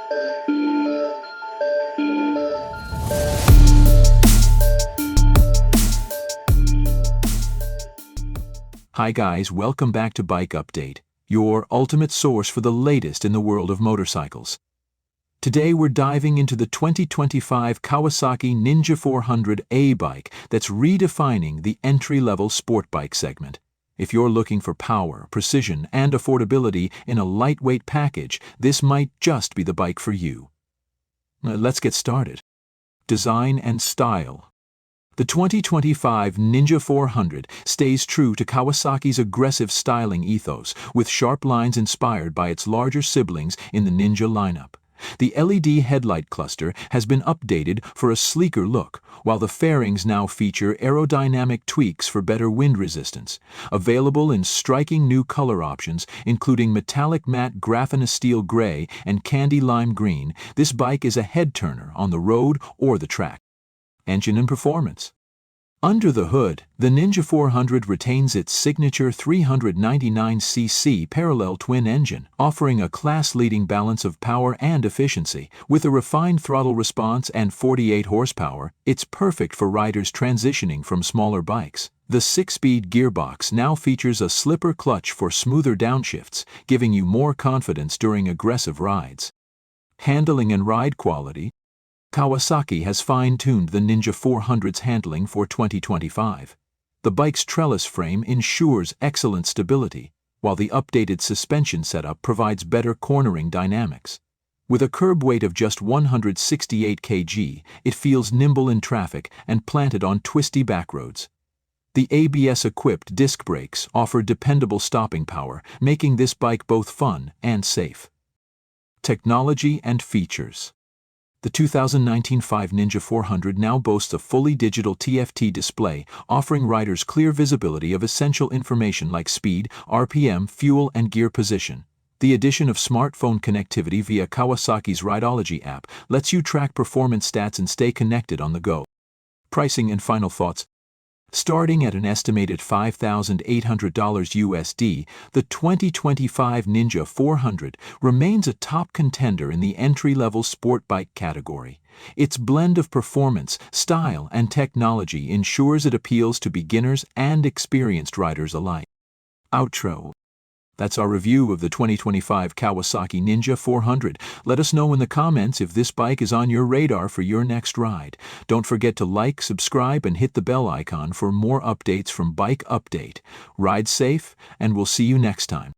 Hi guys, welcome back to Bike Update, your ultimate source for the latest in the world of motorcycles. Today we're diving into the 2025 Kawasaki Ninja 400A bike that's redefining the entry-level sport bike segment. If you're looking for power, precision, and affordability in a lightweight package, this might just be the bike for you. Let's get started. Design and style. The 2025 Ninja 400 stays true to Kawasaki's aggressive styling ethos, with sharp lines inspired by its larger siblings in the Ninja lineup. The LED headlight cluster has been updated for a sleeker look, while the fairings now feature aerodynamic tweaks for better wind resistance. Available in striking new color options, including metallic matte graphene steel gray and candy lime green, this bike is a head-turner on the road or the track. Engine and performance. Under the hood, the Ninja 400 retains its signature 399cc parallel twin engine, offering a class-leading balance of power and efficiency. With a refined throttle response and 48 horsepower, it's perfect for riders transitioning from smaller bikes. The 6-speed gearbox now features a slipper clutch for smoother downshifts, giving you more confidence during aggressive rides. Handling and ride quality. Kawasaki has fine-tuned the Ninja 400's handling for 2025. The bike's trellis frame ensures excellent stability, while the updated suspension setup provides better cornering dynamics. With a curb weight of just 168 kg, it feels nimble in traffic and planted on twisty backroads. The ABS-equipped disc brakes offer dependable stopping power, making this bike both fun and safe. Technology and features. The 2019 Ninja 400 now boasts a fully digital TFT display, offering riders clear visibility of essential information like speed, RPM, fuel, and gear position. The addition of smartphone connectivity via Kawasaki's Rideology app lets you track performance stats and stay connected on the go. Pricing and final thoughts. Starting at an estimated $5,800 USD, the 2025 Ninja 400 remains a top contender in the entry-level sport bike category. Its blend of performance, style, and technology ensures it appeals to beginners and experienced riders alike. Outro. That's our review of the 2025 Kawasaki Ninja 400. Let us know in the comments if this bike is on your radar for your next ride. Don't forget to like, subscribe, and hit the bell icon for more updates from Bike Update. Ride safe, and we'll see you next time.